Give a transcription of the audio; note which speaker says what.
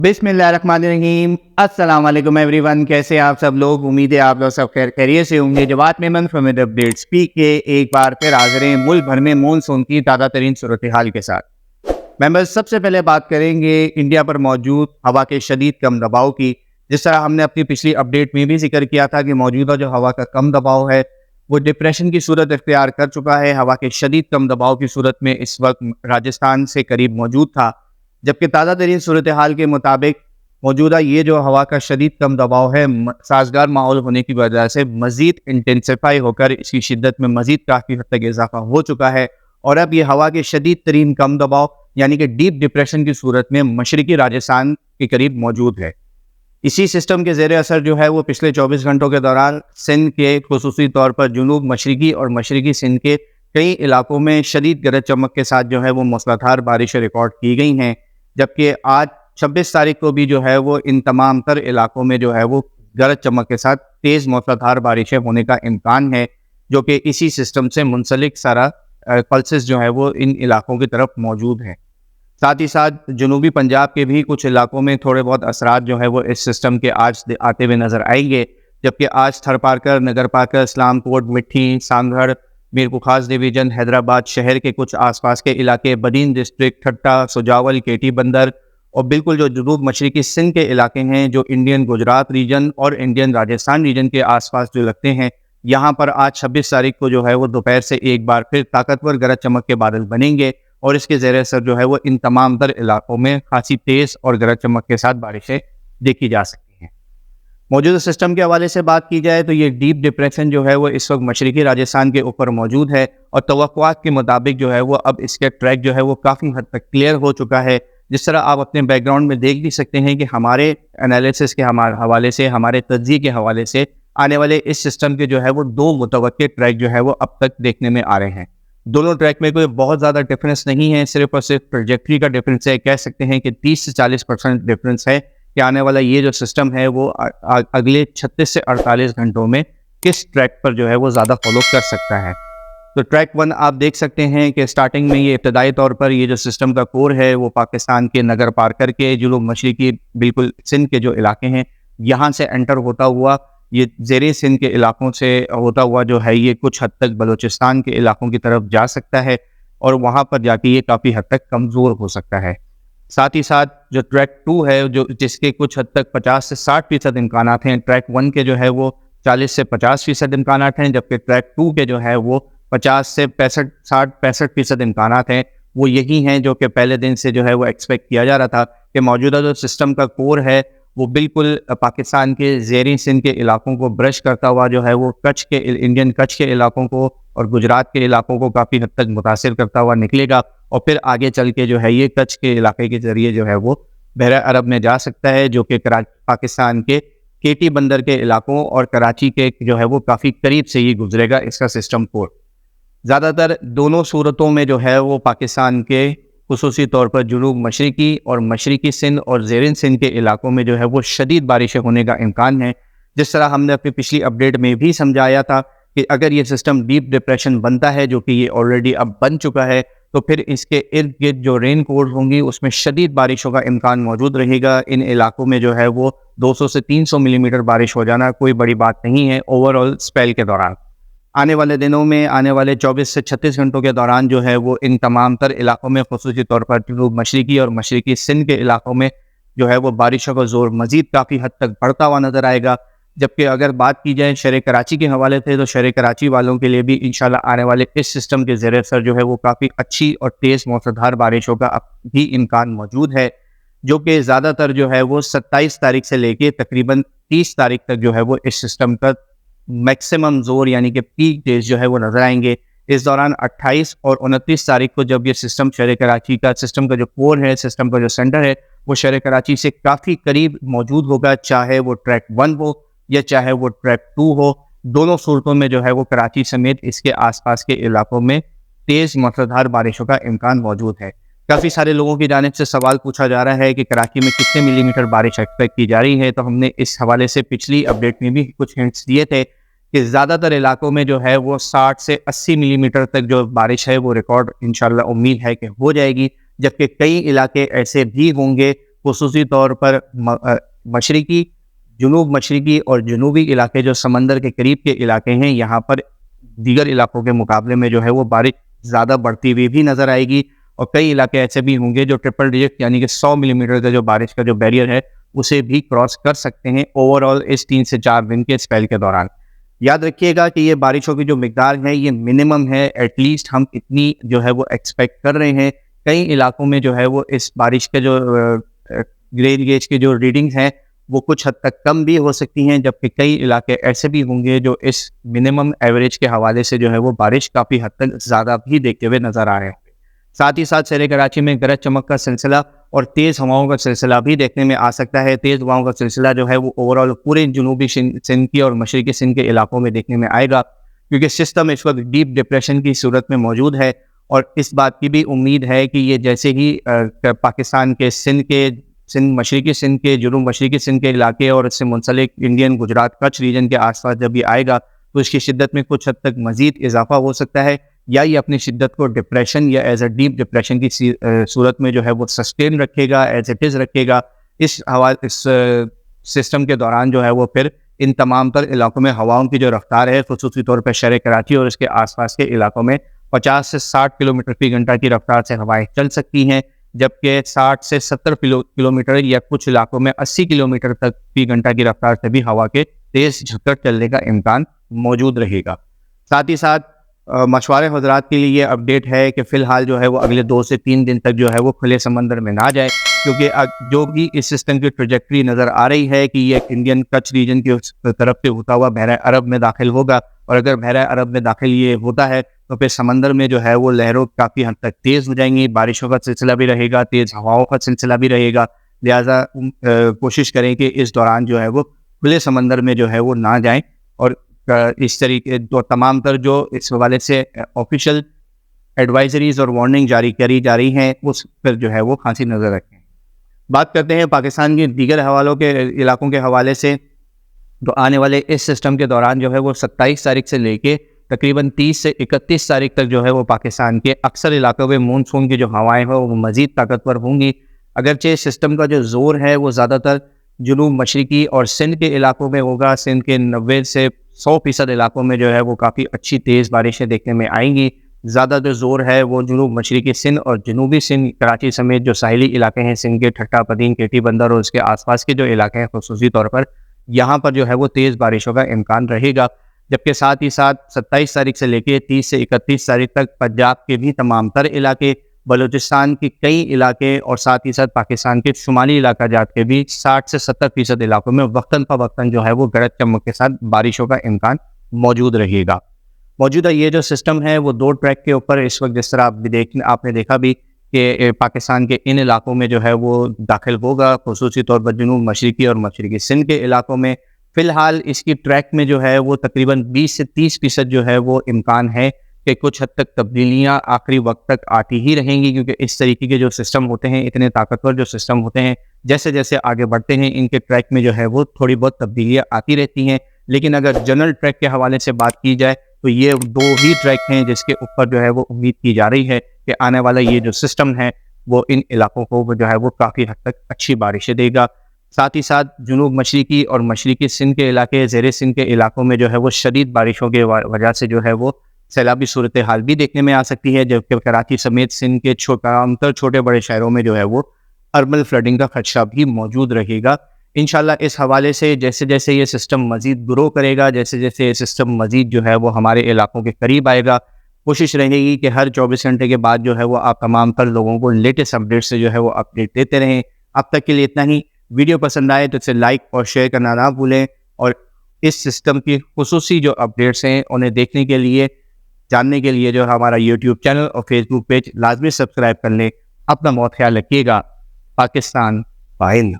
Speaker 1: बिस्मिल्लाहिर्रहमानिर्रहीम। अस्सलाम वालेकुम एवरीवन, कैसे आप सब लोग। उम्मीद है आप लोग सब खैरियत से होंगे। Jawad Memon from update speak के एक बार फिर हाजिर हैं मुल्क भर में मॉनसून की ताज़ा तरीन सूरत हाल के साथ। मेंबर्स, सबसे पहले बात करेंगे इंडिया पर मौजूद हवा के शदीद कम दबाव की। जिस तरह हमने अपनी पिछली अपडेट में भी जिक्र किया था कि मौजूदा जो हवा का कम दबाव है वो डिप्रेशन की सूरत इख्तियार कर चुका है। हवा के शदीद कम दबाव की सूरत में इस वक्त राजस्थान से करीब मौजूद था, जबकि ताज़ा तरीन सूरत हाल के मुताबिक मौजूदा ये जो हवा का शदीद कम दबाव है साजगार माहौल होने की वजह से मज़ीद इंटेंसिफाई होकर इसकी शिद्दत में मज़ीद काफ़ी हद तक इजाफा हो चुका है। और अब ये हवा के शदीद तरीन कम दबाव यानी कि डीप डिप्रेशन की सूरत में मशरकी राजस्थान के करीब मौजूद है। इसी सिस्टम के ज़ेर असर जो है वो पिछले 24 घंटों के दौरान सिंध के खुसूसी तौर पर जुनूब मशरकी और मशरकी सिंध के कई इलाकों में शदीद गरज चमक के साथ जो है वो मूसलाधार बारिशें रिकॉर्ड की गई हैं। जबकि आज 26 तारीख को भी जो है वो इन तमाम तर इलाकों में जो है वो गरज चमक के साथ तेज़ मूसलाधार बारिशें होने का इम्कान है, जो कि इसी सिस्टम से मुंसलिक सारा पल्सेस जो है वो इन इलाकों की तरफ मौजूद हैं। साथ ही साथ जनूबी पंजाब के भी कुछ इलाकों में थोड़े बहुत असरात जो है वो इस सिस्टम के आज आते हुए नज़र आएंगे। जबकि आज थरपारकर, नगर पाकर, इस्लामकोट, मिट्ठी, सांगढ़, मीर बुखास डिवीजन, हैदराबाद शहर के कुछ आसपास के इलाके, बदीन डिस्ट्रिक्ट, ठट्टा, सुजावल, केटी बंदर और बिल्कुल जो जनूब मशरकी सिंध के इलाके हैं जो इंडियन गुजरात रीजन और इंडियन राजस्थान रीजन के आसपास जो लगते हैं, यहाँ पर आज 26 तारीख को जो है वो दोपहर से एक बार फिर ताकतवर गरज चमक के बादल बनेंगे और इसके ज़ेर असर जो है वो इन तमाम तर इलाकों में खासी तेज़ और गरज चमक के साथ बारिशें देखी जा सकती हैं। मौजूदा सिस्टम के हवाले से बात की जाए तो ये डीप डिप्रेशन जो है वो इस वक्त मशरकी राजस्थान के ऊपर मौजूद है और तवक्कुआत के मुताबिक जो है वो अब इसके ट्रैक जो है वो काफ़ी हद तक क्लियर हो चुका है। जिस तरह आप अपने बैकग्राउंड में देख भी सकते हैं कि हमारे एनालिसिस के हवाले से, हमारे तज्ज़िये के हवाले से आने वाले इस सिस्टम के जो है वो दो मुतवक्किल ट्रैक जो है वो अब तक देखने में आ रहे हैं। दोनों ट्रैक में कोई बहुत ज़्यादा डिफरेंस नहीं है, सिर्फ और सिर्फ ट्रैजेक्टरी का डिफरेंस है। कह सकते हैं कि 30 से 40% डिफरेंस है कि आने वाला ये जो सिस्टम है वो अगले 36 से 48 घंटों में किस ट्रैक पर जो है वो ज़्यादा फॉलो कर सकता है। तो ट्रैक 1 आप देख सकते हैं कि स्टार्टिंग में ये इब्तदाई तौर पर ये जो सिस्टम का कोर है वो पाकिस्तान के नगर पार करके जुनूब मशरकी बिल्कुल सिंध के जो इलाके हैं यहाँ से एंटर होता हुआ ये ज़ेरे सिंध के इलाकों से होता हुआ जो है ये कुछ हद तक बलूचिस्तान के इलाकों की तरफ जा सकता है और वहाँ पर जाके ये काफ़ी हद तक कमज़ोर हो सकता है। साथ ही साथ जो ट्रैक 2 है जो जिसके कुछ हद तक 50 से 60% इम्कानात हैं, ट्रैक 1 के जो है वो 40 से 50% इम्कानात हैं, जबकि ट्रैक 2 के जो है वो 50 से 65% इम्कानात हैं। वो यही हैं जो कि पहले दिन से जो है वो एक्सपेक्ट किया जा रहा था कि मौजूदा जो सिस्टम का कोर है वो बिल्कुल पाकिस्तान के ज़ेरी सिंध के इलाकों को ब्रश करता हुआ जो है वो इंडियन कच्छ के इलाकों को और गुजरात के इलाकों को काफ़ी हद तक मुतासिर करता हुआ निकलेगा और फिर आगे चल के जो है ये कच्छ के इलाके के ज़रिए जो है वो बहरा अरब में जा सकता है, जो कि पाकिस्तान के केटी बंदर के इलाकों और कराची के जो है वो काफ़ी करीब से ही गुजरेगा इसका सिस्टम कोर। ज़्यादातर दोनों सूरतों में जो है वो पाकिस्तान के खुसूसी तौर पर जुनूब मशरकी और मशरकी सिंध और ज़ेरिन सिंध के इलाकों में जो है वो शदीद बारिशें होने का इम्कान है। जिस तरह हमने अपनी पिछली अपडेट में भी समझाया था कि अगर ये सिस्टम डीप डिप्रेशन बनता है, जो कि ये ऑलरेडी अब बन चुका है, तो फिर इसके इर्द गिर्द जो रेन कोर्स होंगी उसमें शदीद बारिशों का इम्कान मौजूद रहेगा। इन इलाकों में जो है वो 200 से 300 मिलीमीटर बारिश हो जाना कोई बड़ी बात नहीं है ओवरऑल स्पेल के दौरान। आने वाले दिनों में, आने वाले 24 से 36 घंटों के दौरान जो है वो इन तमाम तर इलाकों में खुसूसी तौर पर जनूब मशरकी और मशरकी सिंध के इलाकों में जो है वो बारिशों का जोर मज़ीद काफ़ी हद तक बढ़ता हुआ नज़र आएगा। जबकि अगर बात की जाए शहर कराची के हवाले से तो शहर कराची वालों के लिए भी इंशाल्लाह आने वाले इस सिस्टम के ज़ेर असर जो है वो काफ़ी अच्छी और तेज़ मूसलाधार बारिशों का भी इम्कान मौजूद है, जो कि ज़्यादातर जो है वो 27 तारीख से लेके तकरीबन 30 तारीख तक जो है वो इस सिस्टम का मैक्सिमम जोर यानी कि पीक डेज जो है वो नजर आएंगे। इस दौरान 28 और 29 तारीख को जब ये सिस्टम शहर कराची का सिस्टम का जो कोर है, सिस्टम का जो सेंटर है वो शहर कराची से काफ़ी करीब मौजूद होगा, चाहे वो ट्रैक 1 हो या चाहे वो ट्रैक 2 हो। दोनों सूरतों में जो है वो कराची समेत इसके आसपास के इलाकों में तेज़ मूसलाधार बारिशों का इम्कान मौजूद है। काफ़ी सारे लोगों की जानिब से सवाल पूछा जा रहा है कि कराची में कितने मिलीमीटर बारिश एक्सपेक्ट की जा रही है, तो हमने इस हवाले से पिछली अपडेट में भी कुछ हिंट्स दिए थे कि ज़्यादातर इलाकों में जो है वो 60 से 80 मिलीमीटर तक जो बारिश है वो रिकॉर्ड इंशाल्लाह उम्मीद है कि हो जाएगी, जबकि कई इलाके ऐसे भी होंगे خصوصی طور پر مشرقی، جنوب مشرقی اور جنوبی علاقے جو سمندر کے قریب کے علاقے ہیں، یہاں پر دیگر علاقوں کے مقابلے میں جو ہے وہ بارش زیادہ بڑھتی ہوئی بھی نظر آئے گی، اور کئی علاقے ایسے بھی ہوں گے جو ٹرپل ڈیجٹ یعنی کہ 100 ملی میٹر کا جو بارش کا جو بیریئر ہے اسے بھی کراس کر سکتے ہیں اوور آل اس 3 سے 4 دن کے اسپیل کے دوران۔ یاد رکھیے گا کہ یہ بارشوں کی جو مقدار ہے یہ منیمم ہے، ایٹ لیسٹ ہم اتنی جو ہے وہ ایکسپیکٹ کر رہے ہیں۔ کئی علاقوں میں جو ہے وہ اس بارش کے جو گریڈ گیج کے جو ریڈنگز ہیں وہ کچھ حد تک کم بھی ہو سکتی ہیں، جبکہ کئی علاقے ایسے بھی ہوں گے جو اس منیمم ایوریج کے حوالے سے جو ہے وہ بارش کافی حد تک زیادہ بھی دیکھتے ہوئے نظر آ رہے ہیں۔ ساتھ ہی ساتھ شہر کراچی میں گرج چمک کا سلسلہ اور تیز ہواؤں کا سلسلہ بھی دیکھنے میں آ سکتا ہے۔ تیز ہواؤں کا سلسلہ جو ہے وہ اوور آل پورے جنوبی سندھ کی اور مشرقی سندھ کے علاقوں میں دیکھنے میں آئے گا، کیونکہ سسٹم اس وقت ڈیپ ڈپریشن کی صورت میں موجود ہے، اور اس بات کی بھی امید ہے کہ یہ جیسے ہی پاکستان کے مشرقی سندھ کے، جنوب مشرقی سندھ کے علاقے اور اس سے منسلک انڈین گجرات کچھ ریجن کے آس پاس جب یہ آئے گا تو اس کی شدت میں کچھ حد تک مزید اضافہ ہو سکتا ہے، یا یہ اپنی شدت کو ڈپریشن یا ایز اے ڈیپ ڈپریشن کی صورت میں جو ہے وہ سسٹین رکھے گا، ایز اٹ از رکھے گا۔ اس سسٹم کے دوران جو ہے وہ پھر ان تمام تر علاقوں میں ہواؤں کی جو رفتار ہے خصوصی طور پر شہر کراچی اور اس کے آس پاس کے علاقوں میں 50 سے 60 کلومیٹر فی گھنٹہ کی رفتار سے ہوائیں چل سکتی ہیں، جبکہ 60 سے 70 کلومیٹر یا کچھ علاقوں میں 80 کلومیٹر تک فی گھنٹہ کی رفتار سے بھی ہوا کے تیز جھکڑ چلنے کا امکان موجود رہے گا۔ ساتھ ہی ساتھ مشورے حضرات کے لیے یہ اپڈیٹ ہے کہ فی الحال جو ہے وہ اگلے 2 سے 3 دن تک جو ہے وہ کھلے سمندر میں نہ جائے، کیونکہ جو بھی اس سسٹم کی ٹریجیکٹری نظر آ رہی ہے کہ یہ انڈین کچھ ریجن کی طرف سے ہوتا ہوا بحیرہ عرب میں داخل ہوگا، اور اگر بحیرہ عرب میں داخل یہ ہوتا ہے تو پھر سمندر میں جو ہے وہ لہروں کافی حد تک تیز ہو جائیں گی، بارشوں کا سلسلہ بھی رہے گا، تیز ہواؤں کا سلسلہ بھی رہے گا، لہٰذا کوشش کریں کہ اس دوران جو ہے وہ کھلے سمندر میں جو ہے وہ نہ جائیں، اور اس طریقے جو تمام تر جو اس حوالے سے آفیشیل ایڈوائزریز اور وارننگ جاری کری جا رہی ہیں اس پر جو ہے وہ خاصی نظر رکھیں۔ بات کرتے ہیں پاکستان کے دیگر حوالوں کے علاقوں کے حوالے سے، تو آنے والے اس سسٹم کے دوران جو ہے وہ 27 تاریخ سے لے کے تقریباً 30 سے 31 تاریخ تک جو ہے وہ پاکستان کے اکثر علاقوں میں مونسون کی جو ہوائیں ہیں وہ مزید طاقتور ہوں گی، اگرچہ سسٹم کا جو زور ہے وہ زیادہ تر جنوب مشرقی اور سندھ کے علاقوں میں ہوگا۔ سندھ کے 90 سے 100% علاقوں میں جو ہے وہ کافی اچھی تیز بارشیں دیکھنے میں آئیں گی۔ زیادہ جو زور ہے وہ جنوب مشرقی سندھ اور جنوبی سندھ، کراچی سمیت جو ساحلی علاقے ہیں سندھ کے، ٹھٹا پدین، کیٹی بندر اور اس کے آس پاس کے جو علاقے ہیں خصوصی طور پر یہاں پر جو ہے وہ تیز بارشوں کا امکان رہے گا، جبکہ ساتھ ہی ساتھ 27 تاریخ سے لے کے 30 سے 31 تاریخ تک پنجاب کے بھی تمام تر علاقے، بلوچستان کے کئی علاقے اور ساتھ ہی ساتھ پاکستان کے شمالی علاقہ جات کے بھی 60 سے 70% علاقوں میں وقتاً فوقتاً جو ہے وہ گرج چمک کے ساتھ بارشوں کا امکان موجود رہے گا۔ موجودہ یہ جو سسٹم ہے وہ 2 ٹریک کے اوپر اس وقت جس طرح آپ نے دیکھا بھی کہ پاکستان کے ان علاقوں میں جو ہے وہ داخل ہوگا، خصوصی طور پر جنوب مشرقی اور مشرقی سندھ کے علاقوں میں۔ فی الحال اس کی ٹریک میں جو ہے وہ تقریباً 20 سے 30% جو ہے وہ امکان ہے کہ کچھ حد تک تبدیلیاں آخری وقت تک آتی ہی رہیں گی، کیونکہ اس طریقے کے جو سسٹم ہوتے ہیں، اتنے طاقتور جو سسٹم ہوتے ہیں، جیسے جیسے آگے بڑھتے ہیں ان کے ٹریک میں جو ہے وہ تھوڑی بہت تبدیلیاں آتی رہتی ہیں، لیکن اگر جنرل ٹریک کے حوالے سے بات کی جائے تو یہ 2 ہی ٹریک ہیں جس کے اوپر جو ہے وہ امید کی جا رہی ہے کہ آنے والا یہ جو سسٹم ہے وہ ان علاقوں کو جو ہے وہ کافی حد تک اچھی بارشیں دے گا۔ ساتھ ہی ساتھ جنوب مشرقی اور مشرقی سندھ کے علاقے، زیر سندھ کے علاقوں میں جو ہے وہ شدید بارشوں کی وجہ سے جو ہے وہ سیلابی صورتحال بھی دیکھنے میں آ سکتی ہے، جبکہ کراچی سمیت سندھ کے تمام تر چھوٹے بڑے شہروں میں جو ہے وہ اربن فلڈنگ کا خدشہ بھی موجود رہے گا۔ انشاءاللہ اس حوالے سے جیسے جیسے یہ سسٹم مزید گرو کرے گا، جیسے جیسے یہ سسٹم مزید جو ہے وہ ہمارے علاقوں کے قریب آئے گا، کوشش رہے گی کہ ہر 24 گھنٹے کے بعد جو ہے وہ آپ تمام تر لوگوں کو لیٹسٹ اپڈیٹ سے جو ہے وہ اپڈیٹ دیتے رہیں۔ اب تک کے لیے اتنا ہی۔ ویڈیو پسند آئے تو اسے لائک اور شیئر کرنا نہ بھولیں، اور اس سسٹم کی خصوصی جو اپڈیٹس ہیں انہیں دیکھنے کے لیے، جاننے کے لیے جو ہمارا یوٹیوب چینل اور فیس بک پیج لازمی سبسکرائب کر لیں۔ اپنا بہت خیال رکھیے گا۔ پاکستان فائل۔